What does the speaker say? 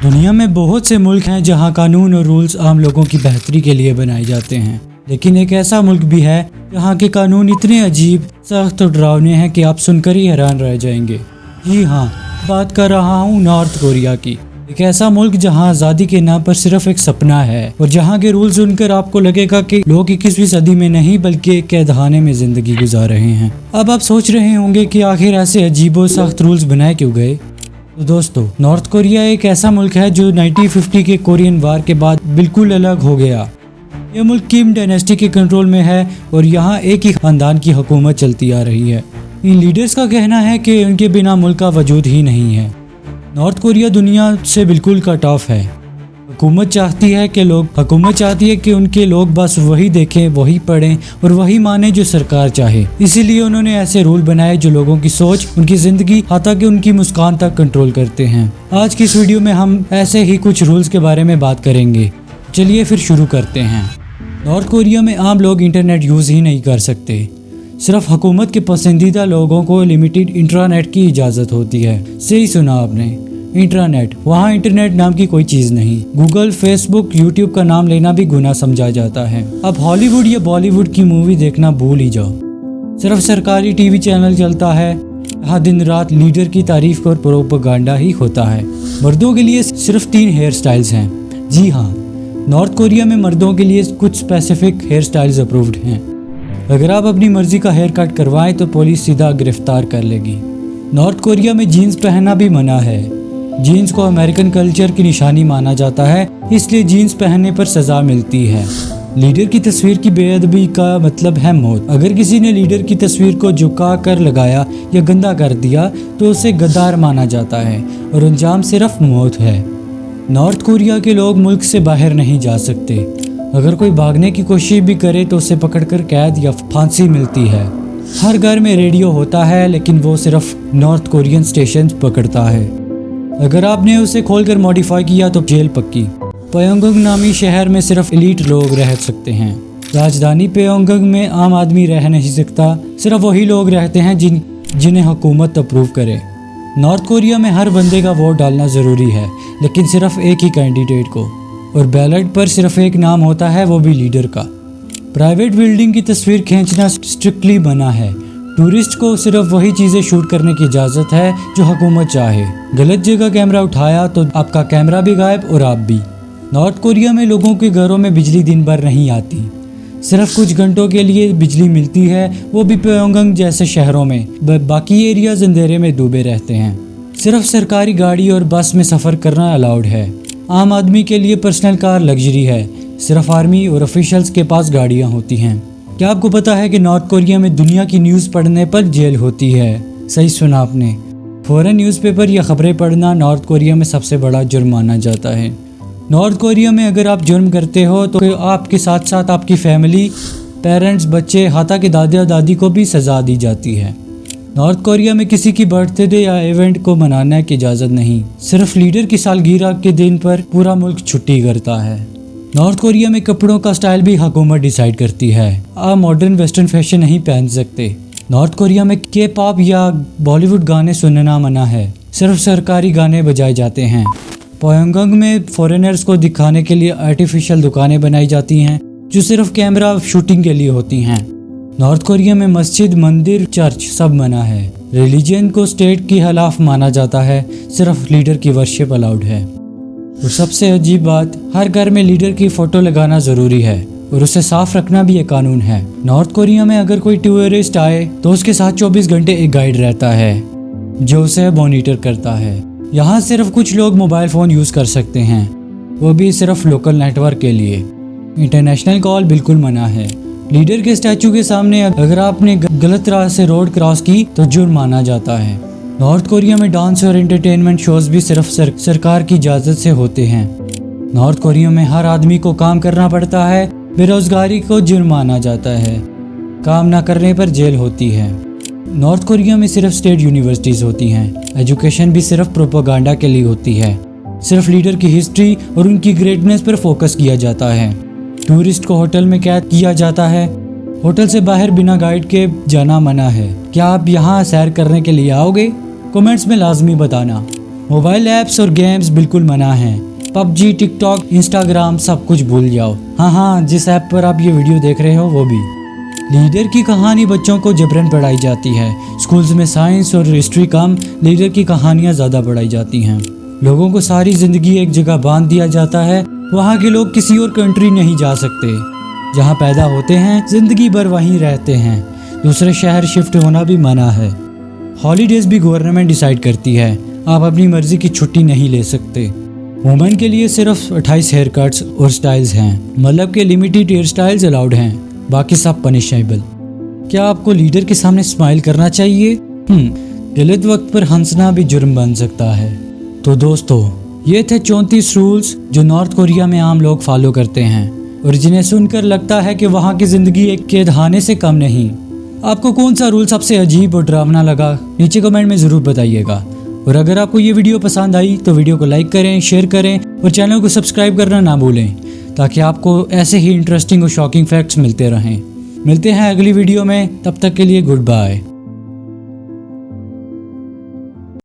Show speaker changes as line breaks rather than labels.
दुनिया में बहुत से मुल्क हैं जहां कानून और रूल्स आम लोगों की बेहतरी के लिए बनाए जाते हैं, लेकिन एक ऐसा मुल्क भी है जहां के कानून इतने अजीब, सख्त और डरावने हैं कि आप सुनकर ही हैरान रह जाएंगे। जी हाँ, बात कर रहा हूँ नॉर्थ कोरिया की। एक ऐसा मुल्क जहां आज़ादी के नाम पर सिर्फ एक सपना है और जहां के रूल सुनकर आपको लगेगा कि लोग 21वीं सदी में नहीं बल्कि एक कैदखाने में जिंदगी गुजार रहे हैं। अब आप सोच रहे होंगे कि आखिर ऐसे अजीबो सख्त रूल्स बनाए क्यों गए। तो दोस्तों, नॉर्थ कोरिया एक ऐसा मुल्क है जो 1950 के कोरियन वार के बाद बिल्कुल अलग हो गया। यह मुल्क किम डायनेस्टी के कंट्रोल में है और यहाँ एक ही खानदान की हुकूमत चलती आ रही है। इन लीडर्स का कहना है कि उनके बिना मुल्क का वजूद ही नहीं है। नॉर्थ कोरिया दुनिया से बिल्कुल कट ऑफ है। हुकूमत चाहती है कि उनके लोग बस वही देखें, वही पढ़ें और वही माने जो सरकार चाहे। इसीलिए उन्होंने ऐसे रूल बनाए जो लोगों की सोच, उनकी जिंदगी, हत्ता कि उनकी मुस्कान तक कंट्रोल करते हैं। आज की इस वीडियो में हम ऐसे ही कुछ रूल्स के बारे में बात करेंगे। चलिए फिर शुरू करते हैं। नॉर्थ कोरिया में आम लोग इंटरनेट यूज़ ही नहीं कर सकते। सिर्फ हुकूमत के पसंदीदा लोगों को लिमिटेड इंटरनेट की इजाज़त होती है। सही सुना आपने, इंटरनेट। वहाँ इंटरनेट नाम की कोई चीज़ नहीं। गूगल, फेसबुक, यूट्यूब का नाम लेना भी गुनाह समझा जाता है। अब हॉलीवुड या बॉलीवुड की मूवी देखना भूल ही जाओ। सिर्फ सरकारी टीवी चैनल चलता है। यहाँ दिन रात लीडर की तारीफ और प्रोपेगेंडा ही होता है। मर्दों के लिए सिर्फ 3 हेयर स्टाइल्स हैं। जी हाँ, नॉर्थ कोरिया में मर्दों के लिए कुछ स्पेसिफिक हेयर स्टाइल्स अप्रूव्ड हैं। अगर आप अपनी मर्जी का हेयर कट करवाएं तो पुलिस सीधा गिरफ्तार कर लेगी। नॉर्थ कोरिया में जीन्स पहनना भी मना है। जीन्स को अमेरिकन कल्चर की निशानी माना जाता है, इसलिए जीन्स पहनने पर सजा मिलती है। लीडर की तस्वीर की बेअदबी का मतलब है मौत। अगर किसी ने लीडर की तस्वीर को झुका कर लगाया या गंदा कर दिया तो उसे गद्दार माना जाता है और अंजाम सिर्फ मौत है। नॉर्थ कोरिया के लोग मुल्क से बाहर नहीं जा सकते। अगर कोई भागने की कोशिश भी करे तो उसे पकड़कर कैद या फांसी मिलती है। हर घर में रेडियो होता है, लेकिन वो सिर्फ नॉर्थ कोरियन स्टेशन पकड़ता है। अगर आपने उसे खोलकर मॉडिफाई किया तो जेल पक्की। प्योंगयांग नामी शहर में सिर्फ एलीट लोग रह सकते हैं। राजधानी प्योंगयांग में आम आदमी रह नहीं सकता। सिर्फ वही लोग रहते हैं जिन्हें हुकूमत अप्रूव करे। नॉर्थ कोरिया में हर बंदे का वोट डालना ज़रूरी है, लेकिन सिर्फ एक ही कैंडिडेट को, और बैलेट पर सिर्फ एक नाम होता है, वो भी लीडर का। प्राइवेट बिल्डिंग की तस्वीर खींचना स्ट्रिक्टली मना है। टूरिस्ट को सिर्फ वही चीज़ें शूट करने की इजाज़त है जो हुकूमत चाहे। गलत जगह कैमरा उठाया तो आपका कैमरा भी गायब और आप भी। नॉर्थ कोरिया में लोगों के घरों में बिजली दिन भर नहीं आती। सिर्फ कुछ घंटों के लिए बिजली मिलती है, वो भी प्योंगयांग जैसे शहरों में। बाकी एरियाज अंधेरे में डूबे रहते हैं। सिर्फ सरकारी गाड़ी और बस में सफ़र करना अलाउड है। आम आदमी के लिए पर्सनल कार लग्जरी है। सिर्फ आर्मी और ऑफिशियल्स के पास गाड़ियाँ होती हैं। क्या आपको पता है कि नॉर्थ कोरिया में दुनिया की न्यूज़ पढ़ने पर जेल होती है? सही सुना आपने। फॉरेन न्यूज़पेपर या खबरें पढ़ना नॉर्थ कोरिया में सबसे बड़ा जुर्म माना जाता है। नॉर्थ कोरिया में अगर आप जुर्म करते हो तो आपके साथ साथ आपकी फैमिली, पेरेंट्स, बच्चे, हाथा के दादा दादी को भी सज़ा दी जाती है। नॉर्थ कोरिया में किसी की बर्थडे या इवेंट को मनाने की इजाज़त नहीं। सिर्फ लीडर की सालगिरह के दिन पर पूरा मुल्क छुट्टी करता है। नॉर्थ कोरिया में कपड़ों का स्टाइल भी हुकूमत डिसाइड करती है। आप मॉडर्न वेस्टर्न फैशन नहीं पहन सकते। नॉर्थ कोरिया में के पॉप या बॉलीवुड गाने सुनना मना है। सिर्फ सरकारी गाने बजाए जाते हैं। प्योंगयांग में फॉरेनर्स को दिखाने के लिए आर्टिफिशियल दुकानें बनाई जाती हैं जो सिर्फ कैमरा शूटिंग के लिए होती हैं। नॉर्थ कोरिया में मस्जिद, मंदिर, चर्च सब मना है। रिलीजन को स्टेट के खिलाफ माना जाता है। सिर्फ लीडर की वर्शिप अलाउड है। और सबसे अजीब बात, हर घर में लीडर की फ़ोटो लगाना ज़रूरी है और उसे साफ रखना भी एक कानून है। नॉर्थ कोरिया में अगर कोई टूरिस्ट आए तो उसके साथ 24 घंटे एक गाइड रहता है जो उसे मॉनिटर करता है। यहाँ सिर्फ कुछ लोग मोबाइल फ़ोन यूज़ कर सकते हैं, वो भी सिर्फ लोकल नेटवर्क के लिए। इंटरनेशनल कॉल बिल्कुल मना है। लीडर के स्टैचू के सामने अगर आपने गलत राह से रोड क्रॉस की तो जुर्म माना जाता है। नॉर्थ कोरिया में डांस और एंटरटेनमेंट शोज भी सिर्फ सरकार की इजाज़त से होते हैं। नॉर्थ कोरिया में हर आदमी को काम करना पड़ता है। बेरोजगारी को जुर्म माना जाता है। काम ना करने पर जेल होती है। नॉर्थ कोरिया में सिर्फ स्टेट यूनिवर्सिटीज़ होती हैं। एजुकेशन भी सिर्फ प्रोपेगेंडा के लिए होती है। सिर्फ लीडर की हिस्ट्री और उनकी ग्रेटनेस पर फोकस किया जाता है। टूरिस्ट को होटल में कैद किया जाता है। होटल से बाहर बिना गाइड के जाना मना है। क्या आप यहाँ सैर करने के लिए आओगे? कमेंट्स में लाजमी बताना। मोबाइल ऐप्स और गेम्स बिल्कुल मना हैं। पबजी, टिकटॉक, इंस्टाग्राम सब कुछ भूल जाओ। हाँ, जिस ऐप पर आप ये वीडियो देख रहे हो वो भी। लीडर की कहानी बच्चों को जबरन पढ़ाई जाती है। स्कूल्स में साइंस और हिस्ट्री कम, लीडर की कहानियाँ ज़्यादा पढ़ाई जाती हैं। लोगों को सारी ज़िंदगी एक जगह बांध दिया जाता है। वहाँ के लोग किसी और कंट्री नहीं जा सकते। जहाँ पैदा होते हैं ज़िंदगी भर वहीं रहते हैं। दूसरे शहर शिफ्ट होना भी मना है। हॉलीडेज़ भी गवर्नमेंट डिसाइड करती है। आप अपनी मर्जी की छुट्टी नहीं ले सकते। वुमेन के लिए सिर्फ 28 हेयर कट्स और स्टाइल्स हैं, मतलब के लिमिटेड हेयर स्टाइल्स अलाउड हैं, बाकी सब पनिशेबल। क्या आपको लीडर के सामने स्माइल करना चाहिए? गलत वक्त पर हंसना भी जुर्म बन सकता है। तो दोस्तों, ये थे 34 रूल्स जो नॉर्थ कोरिया में आम लोग फॉलो करते हैं और जिन्हें सुनकर लगता है कि वहाँ की ज़िंदगी एक कैदखाने से कम नहीं। आपको कौन सा रूल सबसे अजीब और डरावना लगा, नीचे कमेंट में ज़रूर बताइएगा। और अगर आपको ये वीडियो पसंद आई तो वीडियो को लाइक करें, शेयर करें और चैनल को सब्सक्राइब करना ना भूलें, ताकि आपको ऐसे ही इंटरेस्टिंग और शॉकिंग फैक्ट्स मिलते रहें। मिलते हैं अगली वीडियो में, तब तक के लिए गुड बाय।